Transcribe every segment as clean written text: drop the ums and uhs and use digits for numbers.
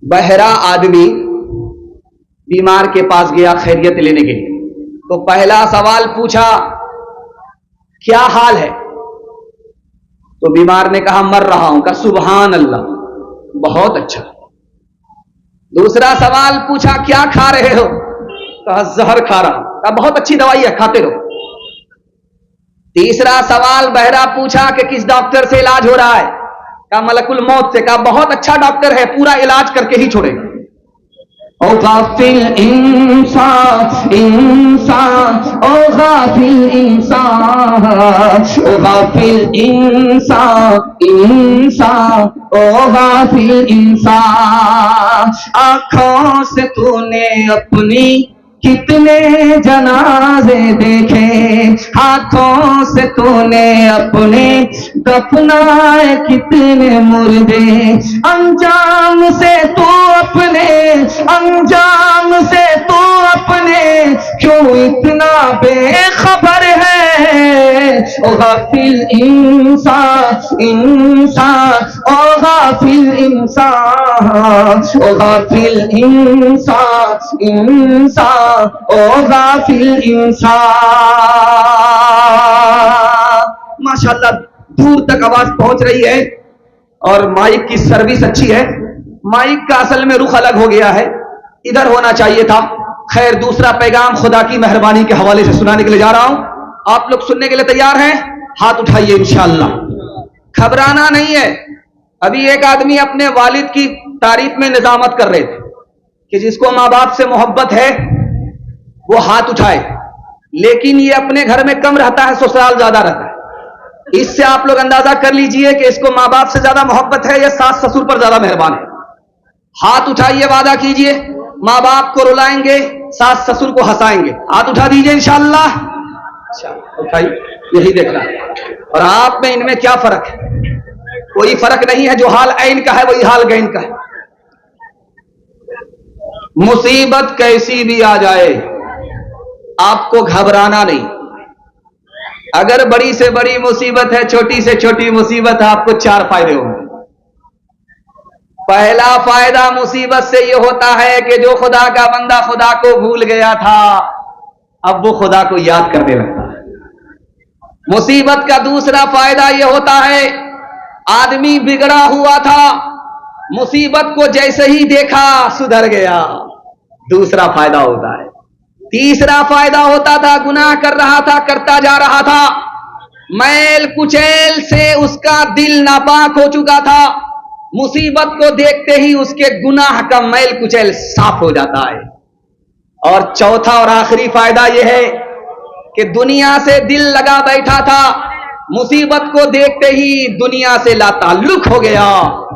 बहरा आदमी बीमार के पास गया खैरियत लेने के लिए। तो पहला सवाल पूछा, क्या हाल है? तो बीमार ने कहा, मर रहा हूं। कहा सुभान अल्लाह, बहुत अच्छा। दूसरा सवाल पूछा, क्या खा रहे हो? कहा जहर खा रहा हूं। कहा बहुत अच्छी दवाई है, खाते रहो। तीसरा सवाल बहरा पूछा कि किस डॉक्टर से इलाज हो रहा है? कहा मलकुल मौत से। कहा बहुत अच्छा डॉक्टर है, पूरा इलाज करके ही छोड़ेगा। ओ गाफिल इंसान इंसान, ओ गाफिल इंसान, ओ गाफिल इंसान इंसान, ओ गाफिल इंसान। आँखों से तूने अपनी कितने जनाजे देखे, हाथों से तूने अपने दफनाए कितने मुर्दे। अंजाम से तू अपने, अंजाम से तू अपने क्यों इतना बेखबर है? ओ गाफिल इंसान इंसान, ओ गाफिल इंसान, ओ गाफिल इंसान इंसान, ओ गाफिल इंसान। माशाल्लाह दूर तक आवाज पहुंच रही है और माइक की सर्विस अच्छी है। माइक का असल में रुख अलग हो गया है, इधर होना चाहिए था। खैर, दूसरा पैगाम खुदा की मेहरबानी के हवाले से सुनाने के लिए जा रहा हूं। आप लोग सुनने के लिए तैयार हैं? हाथ उठाइए इंशाअल्लाह। घबराना नहीं है। अभी एक आदमी अपने वालिद की तारीफ में निजामत कर रहे थे कि जिसको माँ बाप से मोहब्बत है वो हाथ उठाए, लेकिन ये अपने घर में कम रहता है, ससुराल ज्यादा रहता है। इससे आप लोग अंदाजा कर लीजिए कि इसको माँ बाप से ज्यादा मोहब्बत है या सास ससुर पर ज्यादा मेहरबान है। हाथ उठाइए, वादा कीजिए माँ बाप को रुलाएंगे, सास ससुर को हंसाएंगे। हाथ उठा दीजिए इंशाअल्लाह। अच्छा उठाइए, यही देखना है। और आप में इनमें क्या फर्क है? कोई फर्क नहीं है। जो हाल ऐन का है वही हाल गैन का है। मुसीबत कैसी भी आ जाए आपको घबराना नहीं। अगर बड़ी से बड़ी मुसीबत है, छोटी से छोटी मुसीबत है, आपको 4 फायदे होंगे। पहला फायदा मुसीबत से यह होता है कि जो खुदा का बंदा खुदा को भूल गया था, अब वो खुदा को याद करने लगता है। मुसीबत का दूसरा फायदा यह होता है, आदमी बिगड़ा हुआ था, मुसीबत को जैसे ही देखा सुधर गया, दूसरा फायदा होता है। तीसरा फायदा होता था, गुनाह कर रहा था, करता जा रहा था, मैल कुचैल से उसका दिल नापाक हो चुका था, मुसीबत को देखते ही उसके गुनाह का मैल कुचैल साफ हो जाता है। और चौथा और आखिरी फायदा यह है कि दुनिया से दिल लगा बैठा था, मुसीबत को देखते ही दुनिया से लाताल्लुक हो गया।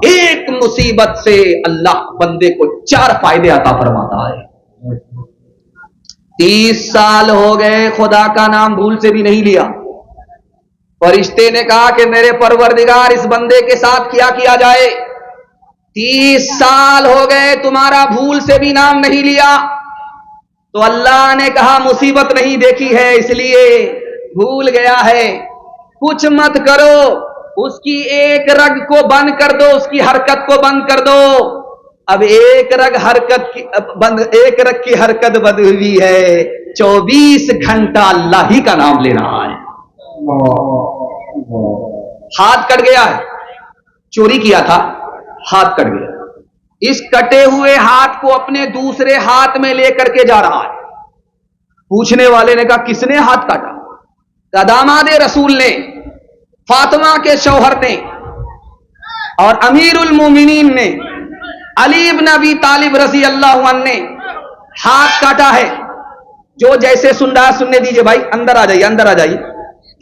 एक मुसीबत से अल्लाह बंदे को 4 फायदे अता फरमाता है। 30 साल हो गए, खुदा का नाम भूल से भी नहीं लिया। फरिश्ते ने कहा कि मेरे परवरदिगार, इस बंदे के साथ क्या किया जाए? 30 साल हो गए, तुम्हारा भूल से भी नाम नहीं लिया। तो अल्लाह ने कहा मुसीबत नहीं देखी है इसलिए भूल गया है। कुछ मत करो, उसकी एक रग को बंद कर दो, उसकी हरकत को बंद कर दो। अब एक रग की हरकत बंद हुई है, 24 घंटा अल्लाह ही का नाम ले रहा है। हाथ कट गया है, चोरी किया था, हाथ कट गया। इस कटे हुए हाथ को अपने दूसरे हाथ में लेकर के जा रहा है। पूछने वाले ने कहा किसने हाथ काटा? कहा दामादे रसूल ने, फातिमा के शौहर ने और अमीरुल मोमिनीन ने, अली इब्न अबी तालिब रज़ी अल्लाहु अन्हु ने हाथ काटा है। जो जैसे सुन रहा सुनने दीजिए भाई, अंदर आ जाइए, अंदर आ जाइए।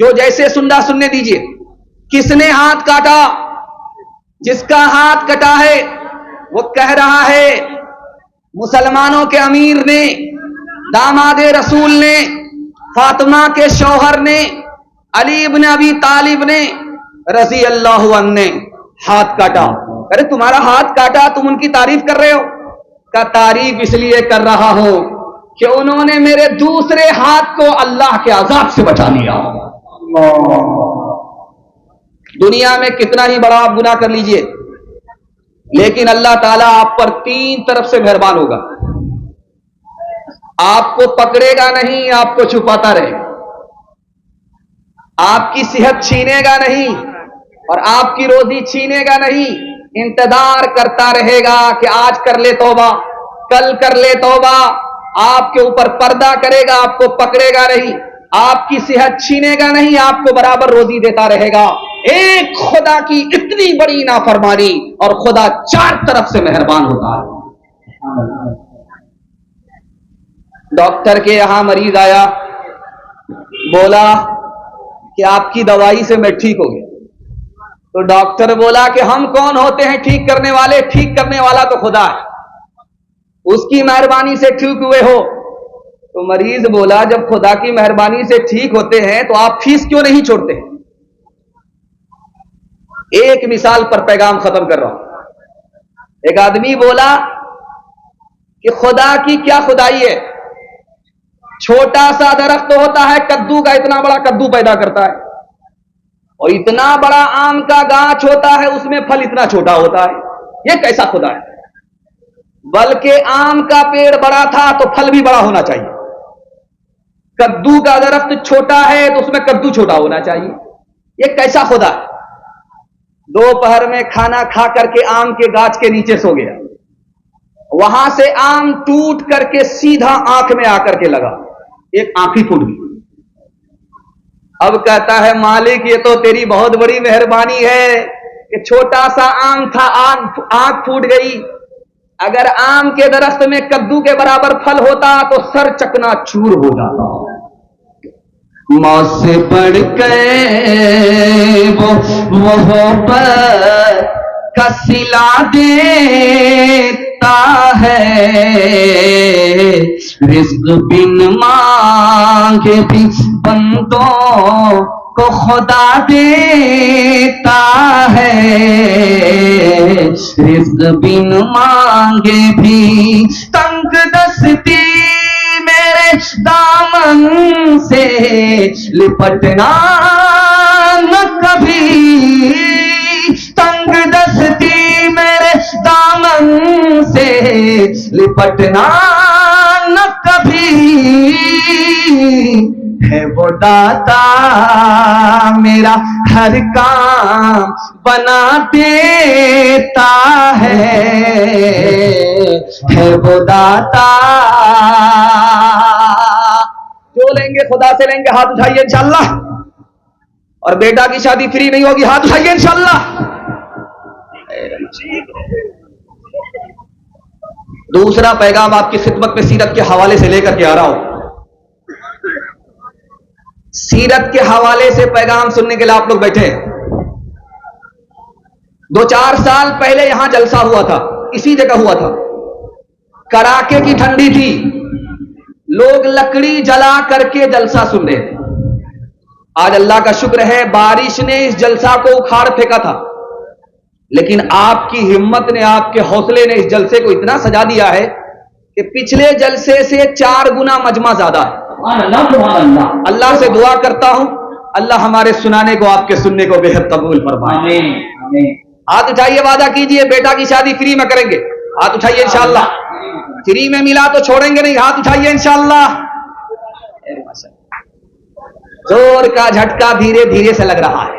जो जैसे सुन रहा सुनने दीजिए। किसने हाथ काटा? जिसका हाथ कटा है वो कह रहा है मुसलमानों के अमीर ने, दामादे रसूल ने, फातिमा के शौहर ने, अली इब्न अबी तालिब ने रज़ी अल्लाहु अन्हु ने हाथ काटा। अरे तुम्हारा हाथ काटा, तुम उनकी तारीफ कर रहे हो? का तारीफ इसलिए कर रहा हूं कि उन्होंने मेरे दूसरे हाथ को अल्लाह के अज़ाब से बचा लिया। दुनिया में कितना ही बड़ा आप गुनाह कर लीजिए, लेकिन अल्लाह ताला आप पर 3 तरफ से मेहरबान होगा। आपको पकड़ेगा नहीं, आपको छुपाता रहेगा, आपकी सेहत छीनेगा नहीं और आपकी रोजी छीनेगा नहीं, इंतजार करता रहेगा कि आज कर ले तौबा, कल कर ले तौबा। आपके ऊपर पर्दा करेगा, आपको पकड़ेगा नहीं, आपकी सेहत छीनेगा नहीं, आपको बराबर रोजी देता रहेगा। एक खुदा की इतनी बड़ी नाफरमानी और खुदा 4 तरफ से मेहरबान होता है। डॉक्टर के यहां मरीज आया, बोला कि आपकी दवाई से मैं ठीक हो गया। तो डॉक्टर बोला कि हम कौन होते हैं ठीक करने वाले, ठीक करने वाला तो खुदा है, उसकी मेहरबानी से ठीक हुए हो। तो मरीज बोला जब खुदा की मेहरबानी से ठीक होते हैं तो आप फीस क्यों नहीं छोड़ते? एक मिसाल पर पैगाम खत्म कर रहा हूं। एक आदमी बोला कि खुदा की क्या खुदाई है, छोटा सा दरख्त होता है कद्दू का, इतना बड़ा कद्दू पैदा करता है, और इतना बड़ा आम का गाछ होता है, उसमें फल इतना छोटा होता है, यह कैसा खुदा है? बल्कि आम का पेड़ बड़ा था तो फल भी बड़ा होना चाहिए, कद्दू का दरख्त छोटा है तो उसमें कद्दू छोटा होना चाहिए, यह कैसा खुदा है? दोपहर में खाना खा करके आम के गाछ के नीचे सो गया, वहां से आम टूट करके सीधा आंख में आकर के लगा, एक आंख ही फूट गई। अब कहता है मालिक ये तो तेरी बहुत बड़ी मेहरबानी है कि छोटा सा आम था, आंख फूट गई। अगर आम के दरख्त में कद्दू के बराबर फल होता तो सर चकनाचूर हो जाता। मौत से बढ़ के वो पर का सिला देता है, रिज़्क़ बिन मांगे भी बंदों को खुदा देता है, रिज़्क़ बिन मांगे भी। तंग दस्ती मेरे दामन से लिपटना न कभी, तंग दस्ती मेरे दामन से लिपटना न कभी, है वो दाता मेरा हर काम बना देता है वो दाता। जो लेंगे खुदा से लेंगे, हाथ उठाइए इंशाअल्लाह। और बेटा की शादी फ्री नहीं होगी, हाथ उठाइए इंशाअल्लाह। दूसरा पैगाम आपकी खिदमत में सीरत के हवाले से लेकर के आ रहा हूं। सीरत के हवाले से पैगाम सुनने के लिए आप लोग बैठे हैं। 2-4 साल पहले यहां जलसा हुआ था, इसी जगह हुआ था, कड़ाके की ठंडी थी, लोग लकड़ी जला करके जलसा सुन रहे थे। आज अल्लाह का शुक्र है बारिश ने इस जलसा को उखाड़ फेंका था, लेकिन आपकी हिम्मत ने, आपके हौसले ने इस जलसे को इतना सजा दिया है कि पिछले जलसे से 4 गुना मजमा ज्यादा है। अल्लाह से दुआ करता हूं अल्लाह हमारे सुनाने को, आपके सुनने को बेहद कबूल फरमाए। हाथ उठाइए, वादा कीजिए बेटा की शादी फ्री में करेंगे। हाथ उठाइए इंशाअल्लाह। फ्री में मिला तो छोड़ेंगे नहीं, हाथ उठाइए इंशाअल्लाह। जोर का झटका धीरे धीरे से लग रहा है।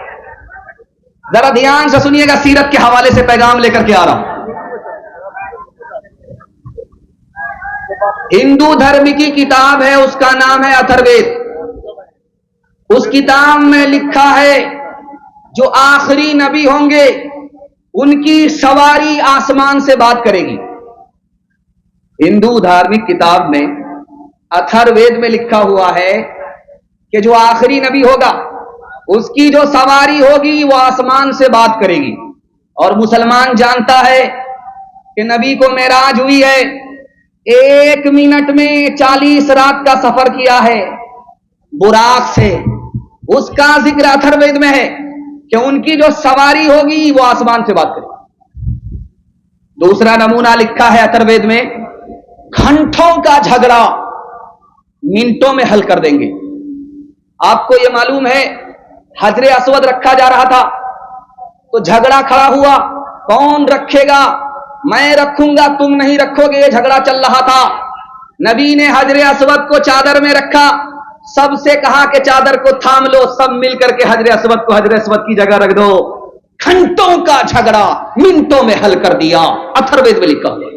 जरा ध्यान से सुनिएगा, सीरत के हवाले से पैगाम लेकर के आ रहा हूं। हिंदू धर्म की किताब है, उसका नाम है अथर्ववेद। उस किताब में लिखा है जो आखिरी नबी होंगे उनकी सवारी आसमान से बात करेगी। हिंदू धार्मिक किताब में अथर्ववेद में लिखा हुआ है कि जो आखिरी नबी होगा उसकी जो सवारी होगी वो आसमान से बात करेगी। और मुसलमान जानता है कि नबी को मेराज हुई है, 1 मिनट में 40 रात का सफर किया है बुराक से। उसका जिक्र अथर्ववेद में है कि उनकी जो सवारी होगी वो आसमान से बात करेगी। दूसरा नमूना लिखा है अथर्ववेद में, घंटों का झगड़ा मिनटों में हल कर देंगे। आपको यह मालूम है हजरे अस्वद रखा जा रहा था तो झगड़ा खड़ा हुआ, कौन रखेगा, मैं रखूंगा तुम नहीं रखोगे, ये झगड़ा चल रहा था। नबी ने हजरे अस्वद को चादर में रखा, सबसे कहा कि चादर को थाम लो, सब मिलकर के हजरे अस्वद को हजरे अस्वद की जगह रख दो। घंटों का झगड़ा मिनटों में हल कर दिया। अथर्ववेद में लिखा हुआ,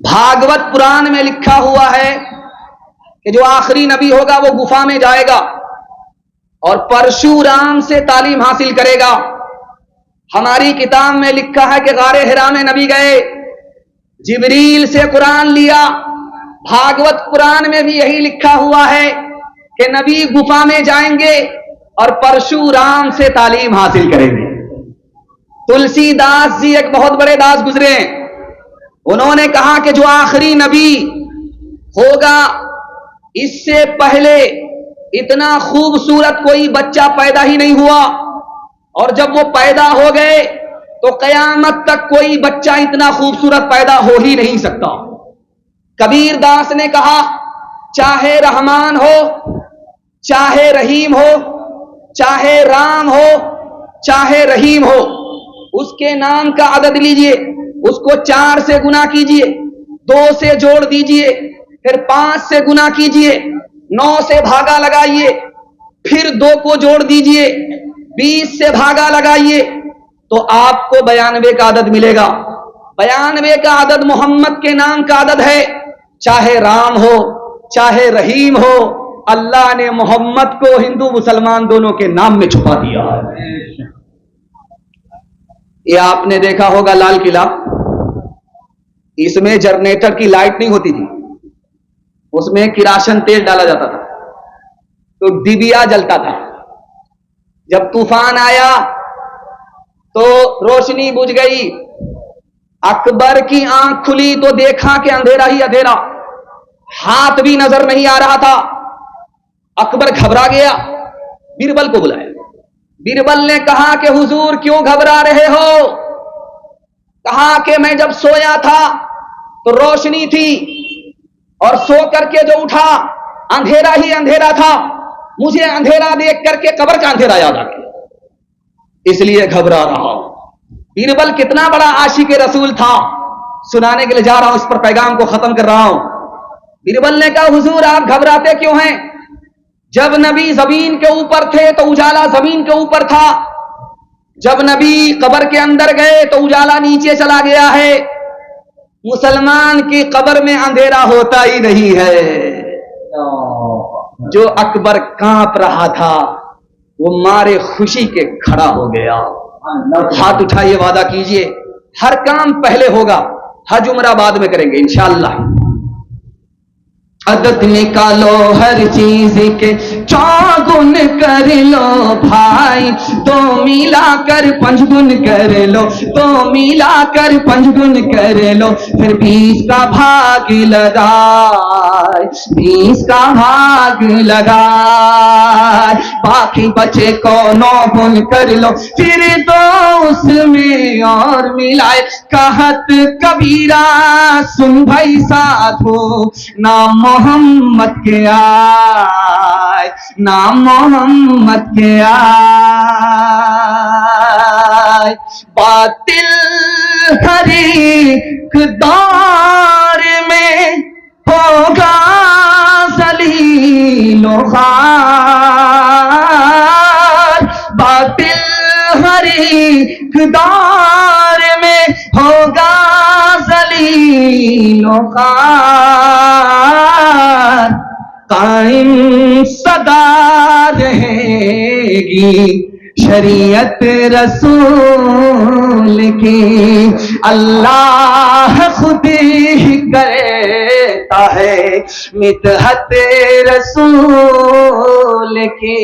भागवत पुराण में लिखा हुआ है कि जो आखिरी नबी होगा वो गुफा में जाएगा और परशुराम से तालीम हासिल करेगा। हमारी किताब में लिखा है कि गारे हिरा में नबी गए, जिब्रील से कुरान लिया। भागवत पुराण में भी यही लिखा हुआ है कि नबी गुफा में जाएंगे और परशुराम से तालीम हासिल करेंगे। तुलसीदास जी एक बहुत बड़े दास गुजरे हैं, उन्होंने कहा कि जो आखिरी नबी होगा, इससे पहले इतना खूबसूरत कोई बच्चा पैदा ही नहीं हुआ, और जब वो पैदा हो गए तो कयामत तक कोई बच्चा इतना खूबसूरत पैदा हो ही नहीं सकता। कबीर दास ने कहा, चाहे रहमान हो, चाहे रहीम हो, चाहे राम हो, चाहे रहीम हो, उसके नाम का अदद लीजिए, उसको 4 से गुना कीजिए, 2 से जोड़ दीजिए, फिर 5 से गुना कीजिए, 9 से भागा लगाइए, फिर 2 को जोड़ दीजिए, 20 से भागा लगाइए, तो आपको 92 का अदद मिलेगा। 92 का अदद मोहम्मद के नाम का अदद है। चाहे राम हो, चाहे रहीम हो, अल्लाह ने मोहम्मद को हिंदू मुसलमान दोनों के नाम में छुपा दिया है। ये आपने देखा होगा लाल किला, इसमें जनरेटर की लाइट नहीं होती थी, उसमें किरासन तेल डाला जाता था तो दिबिया जलता था। जब तूफान आया तो रोशनी बुझ गई। अकबर की आंख खुली तो देखा कि अंधेरा ही अंधेरा, हाथ भी नजर नहीं आ रहा था। अकबर घबरा गया, बीरबल को बुलाया। बीरबल ने कहा कि हुजूर क्यों घबरा रहे हो? कहा कि मैं जब सोया था तो रोशनी थी और सो करके जो उठा अंधेरा ही अंधेरा था, मुझे अंधेरा देख करके कब्र का अंधेरा याद आ गया, इसलिए घबरा रहा हूं। बीरबल कितना बड़ा आशिक रसूल था, सुनाने के लिए जा रहा हूं, इस पर पैगाम को खत्म कर रहा हूं। बीरबल ने कहा, हुजूर आप घबराते क्यों हैं? जब नबी जमीन के ऊपर थे तो उजाला जमीन के ऊपर था, जब नबी कब्र के अंदर गए तो उजाला नीचे चला गया है। मुसलमान की कब्र में अंधेरा होता ही नहीं है। जो अकबर कांप रहा था वो मारे खुशी के खड़ा हो गया। हाथ उठाइए, वादा कीजिए, हर काम पहले होगा, हज उम्रा बाद में करेंगे इंशाअल्लाह। अदद निकालो हर चीज के, चौगुन कर लो भाई, 2 मिलाकर 5 गुण कर लो, 2 मिलाकर 5 गुण कर लो, फिर 20 का भाग लगाए, 20 का भाग लगाए, बाकी बचे को 9 गुण कर लो, फिर 2 उसमें और मिलाए। कहत कबीरा सुन भाई साधो, नाम मोहम्मद के आए, नाम मोहम्मद के आए। बातिल हर एक दौर में होगा ज़लीलो ख़ार, बातिल हर एक दौर में होगा ज़लीलो ख़ार, कायम सदा रहेगी शरीयत रसूल की, अल्लाह खुद ही करता है मिदहत रसूल की।